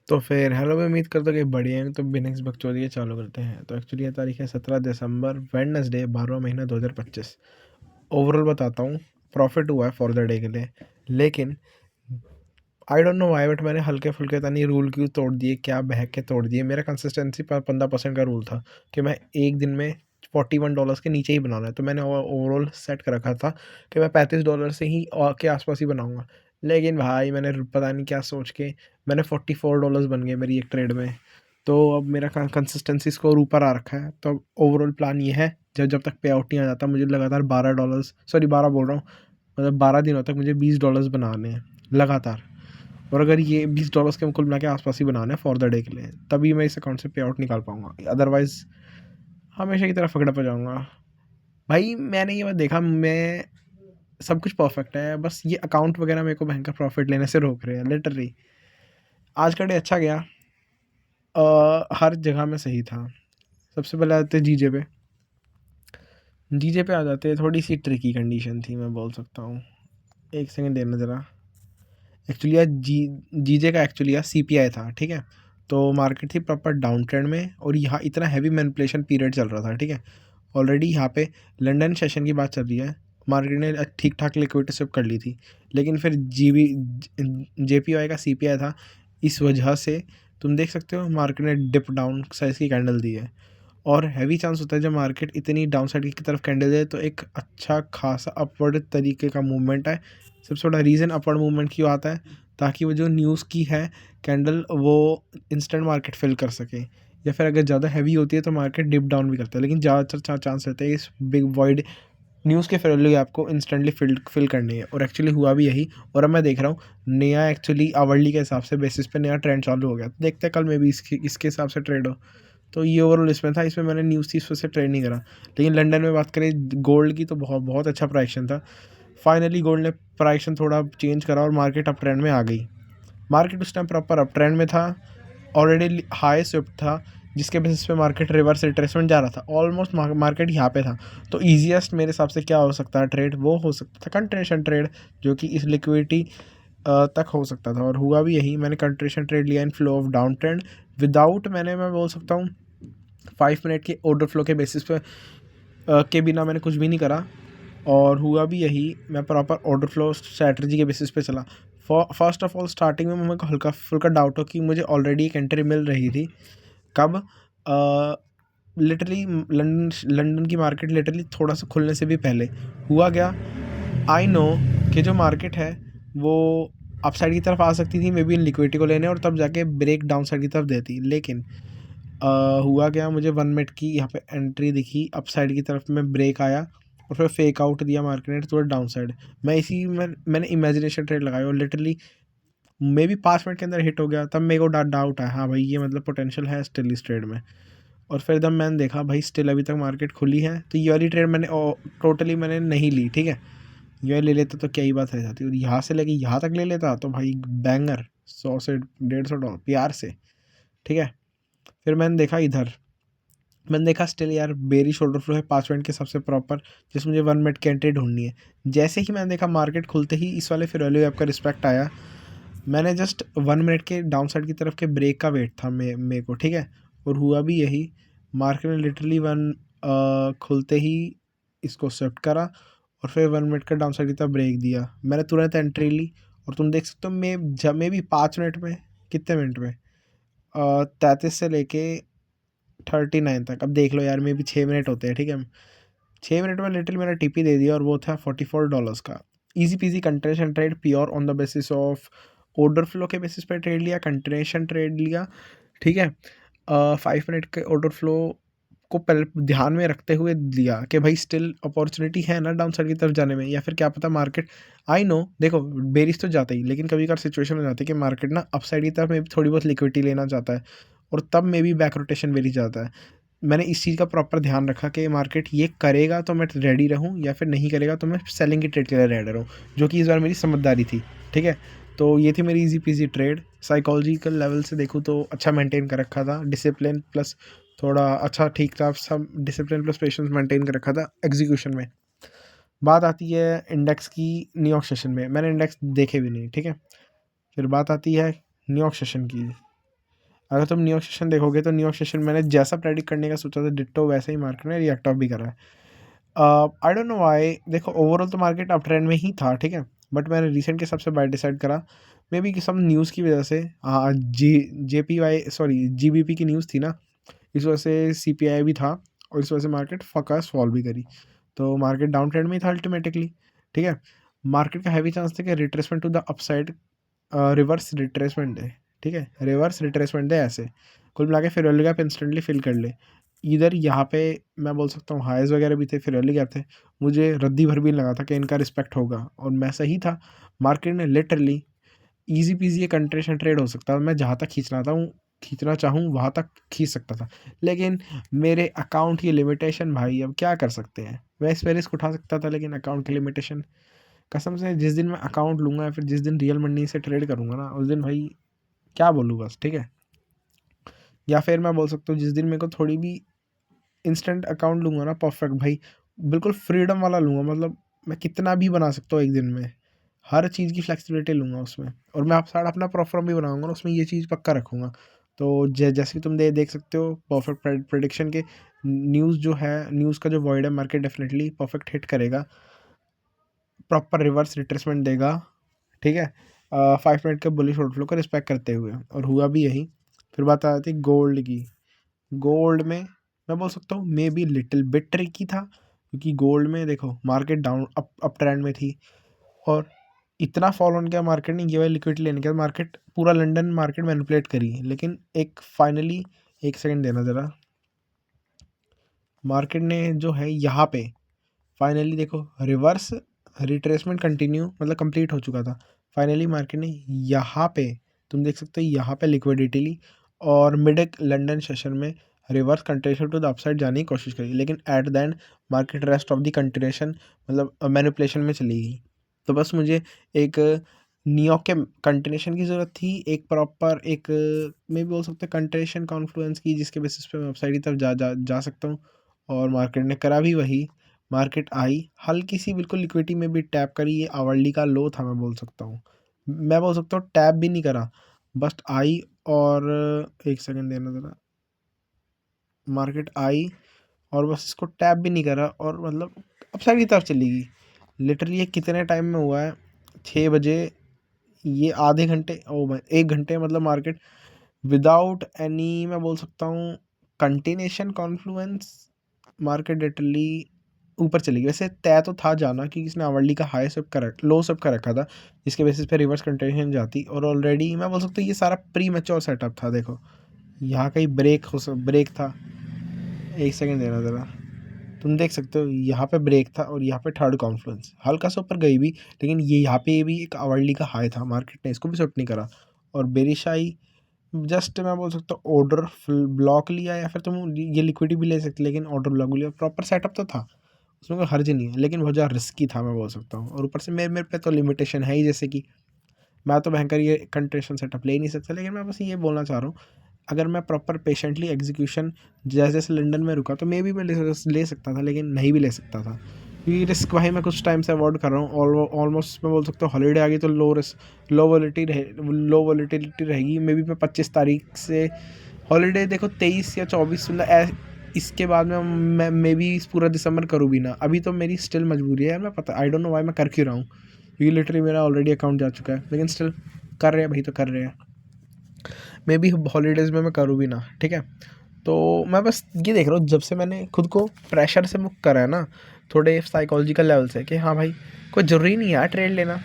तो फिर हेलो मैं उम्मीद करता हूँ कि बढ़िया हैं। तो बिना किसी बकचोदी के चालू करते हैं। तो एक्चुअली ये तारीख है 17 दिसंबर, वेडनेसडे, 12वां महीना 2025। ओवरऑल बताता हूँ, प्रॉफिट हुआ है फॉर द डे के लिए। लेकिन I don't know why, but मैंने हल्के फुल्के तनी रूल क्यों तोड़ दिए, क्या बहक के तोड़ दिए। मेरा कंसिस्टेंसी पर 15% का रूल था कि मैं एक दिन में $41 के नीचे ही बनाना है। तो मैंने ओवरऑल सेट कर रखा था कि मैं $35 से ही के आसपास ही बनाऊंगा। लेकिन भाई मैंने पता नहीं क्या सोच के मैंने $44 बन गए मेरी एक ट्रेड में। तो अब मेरा कंसिस्टेंसी स्कोर ऊपर आ रखा है। तो ओवरऑल प्लान ये है, जब जब तक पे आउट नहीं आ जाता, मुझे लगातार $12, सॉरी 12 बोल रहा हूँ, मतलब 12 दिनों तक मुझे $20 बनाने हैं लगातार। और अगर ये $20 के कुल मिला के आसपास ही बनाना है फॉर द डे के लिए, तभी मैं इस अकाउंट से पे आउट निकाल पाऊंगा। अदरवाइज हमेशा की तरह फकड़ा पे जाऊंगा। भाई मैंने ये बात देखा, मैं सब कुछ परफेक्ट है, बस ये अकाउंट वगैरह मेरे को भयंकर प्रॉफिट लेने से रोक रहे हैं लिटरली। आज का डे अच्छा गया, हर जगह में सही था। सबसे पहले आते जीजे पे। जीजे पे आ जाते, थोड़ी सी ट्रिकी कंडीशन थी मैं बोल सकता हूँ। एक सेकंड देना ज़रा। एक्चुअली यार जीजे का एक्चुअली यार सीपीआई था, ठीक है। तो मार्केट थी प्रॉपर डाउन ट्रेंड में, और यहाँ इतना हैवी मैनिपुलेशन पीरियड चल रहा था, ठीक है। ऑलरेडी यहाँ पे लंदन सेशन की बात चल रही है, मार्केट ने ठीक ठाक लिक्विडिटी स्विप कर ली थी। लेकिन फिर जेपीवाई का सीपीआई था, इस वजह से तुम देख सकते हो मार्केट ने डिप डाउन साइज की कैंडल दी है। और हैवी चांस होता है जब मार्केट इतनी डाउन साइड की तरफ कैंडल दे, तो एक अच्छा खासा अपवर्ड तरीके का मूवमेंट है। सबसे बड़ा रीज़न अपवर्ड मूवमेंट क्यों आता है, ताकि वो जो न्यूज़ की है कैंडल, वो इंस्टेंट मार्केट फिल कर सके। या फिर अगर ज़्यादा हैवी होती है तो मार्केट डिप डाउन भी करता है, लेकिन ज़्यादातर चांस रहता है इस बिग वॉइड न्यूज़ के वैल्यू आपको इंस्टेंटली फिल करनी है। और एक्चुअली हुआ भी यही। और अब मैं देख रहा हूँ नया, एक्चुअली आवरली के हिसाब से बेसिस पे नया ट्रेंड चालू हो गया। तो देखते हैं कल में भी इसके हिसाब से ट्रेड हो। तो ये ओवरऑल इसमें था, इसमें मैंने न्यूज़ थी, इस वजह से ट्रेड नहीं करा। लेकिन लंदन में बात करें गोल्ड की, तो बहुत बहुत अच्छा प्राइक्शन था। फाइनली गोल्ड ने प्राइक्शन थोड़ा चेंज करा और मार्केट अप ट्रेंड में आ गई। मार्केट उस टाइम प्रॉपर अप ट्रेंड में था, ऑलरेडी हाई स्विफ्ट था, जिसके बेसिस पे मार्केट रिवर्स रिट्रेसमेंट जा रहा था। ऑलमोस्ट मार्केट यहाँ पे था। तो ईजिएस्ट मेरे हिसाब से क्या हो सकता है ट्रेड, वो हो सकता था कंट्रेशन ट्रेड, जो कि इस लिक्विडिटी तक हो सकता था। और हुआ भी यही। मैंने कंट्रेशन ट्रेड लिया in flow of down trend without, मैं बोल सकता हूँ 5 मिनट के ऑर्डर फ्लो के बेसिस पे के बिना मैंने कुछ भी नहीं करा। और हुआ भी यही, मैं प्रॉपर ऑर्डर फ्लो स्ट्रैटेजी के बेसिस पे चला। फर्स्ट ऑफ ऑल स्टार्टिंग में मेरे को हल्का फुल्का डाउट हो कि मुझे ऑलरेडी एक एंट्री मिल रही थी। कब? लिटरली लंदन की मार्केट लिटरली थोड़ा सा खुलने से भी पहले। हुआ क्या, आई नो कि जो मार्केट है वो अप साइड की तरफ आ सकती थी मे बी इन लिक्विडिटी को लेने, और तब जाके ब्रेक डाउन साइड की तरफ देती। लेकिन हुआ क्या, मुझे 1 मिनट की यहाँ पे एंट्री दिखी अप साइड की तरफ में, ब्रेक आया और फिर फेक आउट दिया मार्केट ने थोड़ा डाउन साइड। मैं इसी में मैंने इमेजिनेशन ट्रेड लगाया और लिटरली मे बी 5 मिनट के अंदर हिट हो गया। तब मेरे को डाउट आया, हाँ भाई ये मतलब पोटेंशियल है स्टिल इस ट्रेड में। और फिर जब मैंने देखा भाई स्टिल अभी तक मार्केट खुली है, तो ये वाली ट्रेड मैंने टोटली मैंने नहीं ली, ठीक है। ये ले लेता तो क्या ही बात रह जाती, और यहाँ से लेके यहाँ तक ले लेता तो भाई बैंगर 100 से 150 प्यार से, ठीक है। फिर मैंने देखा इधर, मैंने देखा स्टिल यार बेरी शोल्डर फ्लो है 5 मिनट के सबसे प्रॉपर, जिसमें मुझे 1 मिनट की एंट्री ढूंढनी है। जैसे ही मैंने देखा मार्केट खुलते ही इस वाले फिर वैल्यू आपका रिस्पेक्ट आया। मैंने जस्ट 1 मिनट के डाउन साइड की तरफ के ब्रेक का वेट था मेरे को, ठीक है। और हुआ भी यही, मार्केट ने लिटरली खुलते ही इसको स्विफ्ट करा और फिर 1 मिनट का डाउन साइड की तरफ ब्रेक दिया। मैंने तुरंत एंट्री ली, और तुम देख सकते हो मैं जब में भी 5 मिनट में, कितने मिनट में, 33 से लेके 39 तक। अब देख लो यार, मे भी 6 मिनट होते हैं, ठीक है। 6 मिनट में लिटिल मैंने टीपी दे दिया, और वो था $44 का। Easy peasy contraction trade, pure on the basis of order flow के बेसिस पे ट्रेड लिया, कंट्रेशन ट्रेड लिया, ठीक है। 5 मिनट के ऑर्डर फ्लो को पहले ध्यान में रखते हुए लिया कि भाई स्टिल अपॉर्चुनिटी है ना डाउन साइड की तरफ जाने में, या फिर क्या पता मार्केट, आई नो देखो बेरिश तो जाता ही, लेकिन कभी कभार सिचुएशन हो जाती है कि मार्केट ना अप साइड की तरफ में भी थोड़ी बहुत लिक्विडिटी लेना चाहता है, और तब में भी बैक रोटेशन बेरिश जाता है। मैंने इस चीज़ का प्रॉपर ध्यान रखा कि मार्केट ये करेगा तो मैं रेडी रहूँ, या फिर नहीं करेगा तो मैं सेलिंग की ट्रेड के लिए रेडी रहूँ, जो कि इस बार मेरी समझदारी थी, ठीक है। तो ये थी मेरी easy PG trade. Psychological level से देखूँ तो अच्छा मेंटेन कर रखा था, डिसिप्लिन प्लस थोड़ा अच्छा ठीक ठाक सब, डिसिप्लिन प्लस पेशेंस मेंटेन कर रखा था एग्जीक्यूशन में। बात आती है इंडेक्स की। न्यूयॉर्क सेशन में मैंने इंडेक्स देखे भी नहीं, ठीक है। फिर बात आती है न्यूयॉर्क सेशन की। अगर तुम न्यूयॉर्क सेशन देखोगे तो न्यूयॉर्क सेशन मैंने जैसा प्रेडिक्ट करने का सोचा था डिट्टो वैसे ही मार्केट ने रिएक्ट ऑफ भी करा है। आई डोंट नो व्हाई, देखो ओवरऑल तो मार्केट अप ट्रेंड में ही था, ठीक है, बट मैंने रिसेंट के हिसाब से बाय डिसाइड करा, मे बी सम न्यूज़ की वजह से। हाँ, JPY सॉरी GBP की न्यूज़ थी ना, इस वजह से CPI भी था, और इस वजह से मार्केट फकास फॉल भी करी, तो मार्केट डाउन ट्रेंड में ही था अल्टीमेटिकली, ठीक है। मार्केट का हैवी चांस था कि retracement to the upside, reverse retracement है, ठीक है, रिवर्स रिट्रेसमेंट है ऐसे, कुल मिला के फिर अर्ली गैप इंस्टेंटली फिल कर ले। इधर यहाँ पे मैं बोल सकता हूँ हाइज वगैरह भी थे, फिर अर्ली गैप थे, मुझे रद्दी भर भी लगा था कि इनका रिस्पेक्ट होगा, और मैं सही था। मार्केट ने लिटरली ईजी पीजी ये कंट्रेशन ट्रेड हो सकता है, मैं जहाँ तक खींचना चाहूँ वहाँ तक खींच सकता था, लेकिन मेरे अकाउंट की लिमिटेशन भाई, अब क्या कर सकते हैं। मैं इस पे रिस्क उठा सकता था, लेकिन अकाउंट की लिमिटेशन, कसम से जिस दिन मैं अकाउंट लूँगा या फिर जिस दिन रियल मनी से ट्रेड करूँगा ना, उस दिन भाई क्या बोलूँ बस, ठीक है। या फिर मैं बोल सकता हूँ जिस दिन मेरे को थोड़ी भी इंस्टेंट अकाउंट लूँगा ना, परफेक्ट भाई, बिल्कुल फ्रीडम वाला लूँगा, मतलब मैं कितना भी बना सकता हूँ एक दिन में, हर चीज़ की फ्लेक्सिबिलिटी लूँगा उसमें, और मैं आप सारा अपना प्रोफॉर्म भी बनाऊँगा ना, उसमें ये चीज़ पक्का रखूँगा। तो जैसे कि तुम देख सकते हो परफेक्ट प्रेडिक्शन के, न्यूज़ जो है, न्यूज़ का जो वॉइड है, मार्केट डेफिनेटली परफेक्ट हिट करेगा, प्रॉपर रिवर्स रिट्रेसमेंट देगा, ठीक है, 5 मिनट के बुलिश आउटफ्लो को रिस्पेक्ट करते हुए, और हुआ भी यही। फिर बात आती है गोल्ड की। गोल्ड में मैं बोल सकता हूँ may be little bit tricky था, क्योंकि गोल्ड में देखो मार्केट डाउन अप ट्रेंड में थी, और इतना फॉल ऑन किया मार्केट ने, ये वाली लिक्विडिटी लेने के बाद मार्केट पूरा लंदन मार्केट मैनिपुलेट करी, लेकिन एक फाइनली, एक सेकंड देना ज़रा, मार्केट ने जो है यहाँ पे फाइनली देखो रिवर्स रिट्रेसमेंट कंटिन्यू, मतलब कंप्लीट हो चुका था, फाइनली मार्केट ने यहाँ पे, तुम देख सकते हो यहाँ पे लिक्विडिटी ली, और मिड लंदन सेशन में रिवर्स कंट्रेशन टू द अपसाइड जाने की कोशिश करी, लेकिन at the end market rest of the continuation, मतलब मैनिपुलेशन में चली गई। तो बस मुझे एक न्यूयॉर्क के कंटिन्यूशन की ज़रूरत थी, एक प्रॉपर एक मैं भी बोल सकते कंट्रेशन कॉन्फ्लुएंस की, जिसके बेसिस पे मैं अपसाइड की तरफ जा सकता हूँ, और मार्केट ने करा भी वही। मार्केट आई हल्की सी बिल्कुल लिक्विडिटी में भी टैप करी, ये आवरली का लो था, मैं बोल सकता हूँ टैप भी नहीं करा, बस आई, और एक सेकंड देना ज़रा, मार्केट आई और बस इसको टैप भी नहीं करा, और मतलब अपसाइड की तरफ चली गई। लिटरली ये कितने टाइम में हुआ है, 6 बजे, ये आधे घंटे, ओ भाई 1 घंटे, मतलब मार्केट विदाउट एनी मैं बोल सकता हूँ कंटिन्यूशन कॉन्फ्लुएंस, मार्केट लिटरली ऊपर चली गई। वैसे तय तो था जाना, क्योंकि इसने आवरली का हाई स्विप कर लो स्विप कर रखा था, जिसके बेसिस पे रिवर्स कंटिन्यूशन जाती, और ऑलरेडी मैं बोल सकता हूँ ये सारा प्री मैच्योर सेटअप था। देखो यहाँ कहीं ब्रेक था, एक सेकंड देना ज़रा, तुम देख सकते हो यहाँ पे ब्रेक था, और यहाँ पे थर्ड कॉन्फ्लुएंस हल्का सा ऊपर गई भी, लेकिन ये यहाँ पे भी एक आवरली का हाई था, मार्केट ने इसको भी स्विप नहीं करा, और बेरिश आई, जस्ट मैं बोल सकता हूँ ऑर्डर ब्लॉक लिया, या फिर तुम ये लिक्विडिटी भी ले सकते, लेकिन ऑर्डर ब्लॉक लिया, प्रॉपर सेटअप तो था, उसमें कोई हर्ज नहीं है, लेकिन बहुत ज़्यादा रिस्की था मैं बोल सकता हूँ, और ऊपर से मेरे मेरे पे तो लिमिटेशन है ही, जैसे कि मैं तो भयंकर ये कंट्रेशन सेटअप ले ही नहीं सकता, लेकिन मैं बस ये बोलना चाह रहा हूँ, अगर मैं प्रॉपर पेशेंटली एग्जीक्यूशन जैसे जैसे लंदन में रुका, तो मे भी मैं ले सकता था, लेकिन नहीं भी ले सकता था, क्योंकि रिस्क भाई मैं कुछ टाइम से अवॉइड कर रहा हूँ, ऑलमोस्ट मैं बोल सकता हूँ हॉलीडे आ गई तो लो रिस्क लो वॉलिटिलिटी रहेगी, मे बी मैं 25 तारीख से हॉलीडे, देखो 23 या 24, मतलब इसके बाद में मैं मे बी इस पूरा दिसंबर करूँ भी ना, अभी तो मेरी स्टिल मजबूरी है यार, मैं पता आई डोंट नो व्हाई मैं कर क्यों रहा हूँ, क्योंकि लिटरली मेरा ऑलरेडी अकाउंट जा चुका है, लेकिन स्टिल कर रहे हैं भाई, तो कर रहे हैं, मे बी हॉलीडेज़ में मैं करूँ भी ना, ठीक है। तो मैं बस ये देख रहा हूँ, जब से मैंने खुद को प्रेशर से मुक्त करा है ना, थोड़े साइकोलॉजिकल लेवल से, कि हाँ भाई कोई ज़रूरी नहीं यार ट्रेड लेना,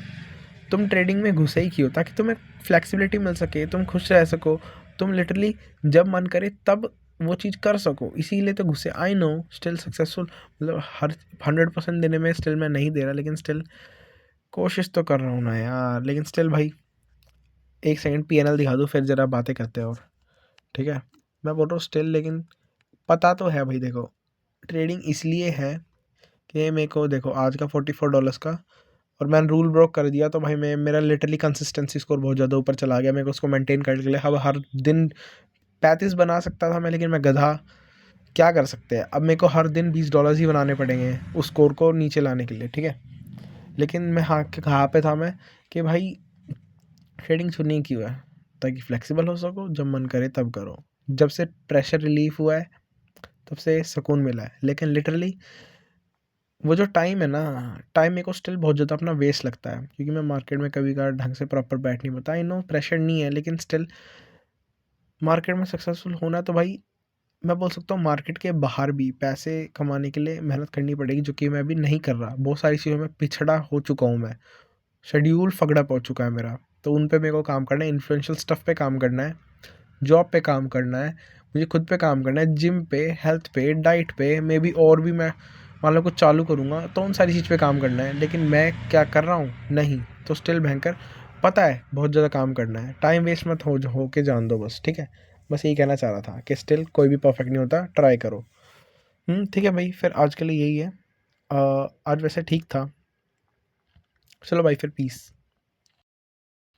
तुम ट्रेडिंग में घुसे ही क्यों, ताकि तुम्हें फ्लेक्सिबिलिटी मिल सके, तुम खुश रह सको, तुम लिटरली जब मन करे तब वो चीज़ कर सको, इसीलिए तो घुसे। आई नो स्टिल सक्सेसफुल, मतलब हर 100% देने में स्टिल मैं नहीं दे रहा, लेकिन स्टिल कोशिश तो कर रहा हूँ ना यार, लेकिन स्टिल भाई एक सेकंड PNL दिखा दो, फिर ज़रा बातें करते हैं, और ठीक है, मैं बोल रहा हूँ स्टिल, लेकिन पता तो है भाई, देखो ट्रेडिंग इसलिए है कि मेरे को देखो आज का $44 का, और मैंने रूल ब्रोक कर दिया, तो भाई मेरा लिटरली कंसिस्टेंसी स्कोर बहुत ज़्यादा ऊपर चला गया, मेरे को उसको मेंटेन करने के लिए अब हर दिन 35 बना सकता था मैं, लेकिन मैं गधा, क्या कर सकते हैं, अब मेरे को हर दिन $20 ही बनाने पड़ेंगे उस स्कोर को नीचे लाने के लिए, ठीक है। लेकिन मैं हाँ कहाँ पे था मैं, कि भाई ट्रेडिंग सुननी क्यों है, ताकि फ्लेक्सिबल हो सको, जब मन करे तब करो। जब से प्रेशर रिलीफ हुआ है तब से सुकून मिला है, लेकिन लिटरली वो जो टाइम है ना, टाइम मेरे को स्टिल बहुत ज़्यादा अपना वेस्ट लगता है, क्योंकि मैं मार्केट में कभी-कभार ढंग से प्रॉपर बैठ नहीं पाता। आई नो प्रेशर नहीं है, लेकिन स्टिल मार्केट में सक्सेसफुल होना है तो भाई मैं बोल सकता हूँ मार्केट के बाहर भी पैसे कमाने के लिए मेहनत करनी पड़ेगी, जो कि मैं अभी नहीं कर रहा। बहुत सारी चीज़ों में पिछड़ा हो चुका हूँ मैं, शेड्यूल फगड़ा पहुँच चुका है मेरा, तो उन पे मेरे को काम करना है, इन्फ्लुएंशियल स्टफ पे काम करना है, जॉब पे काम करना है, मुझे खुद पे काम करना है, जिम पे, हेल्थ पे, डाइट पे, मे बी और भी मैं मान लो कुछ चालू करूँगा तो उन सारी चीज़ पे काम करना है। लेकिन मैं क्या कर रहा हूँ? नहीं। तो स्टिल भयंकर पता है बहुत ज़्यादा काम करना है, टाइम वेस्ट मत हो के जान दो बस, ठीक है? बस यही कहना चाह रहा था कि स्टिल कोई भी परफेक्ट नहीं होता, ट्राई करो। ठीक है भाई, फिर आज के लिए यही है। आज वैसे ठीक था। चलो भाई फिर पीस।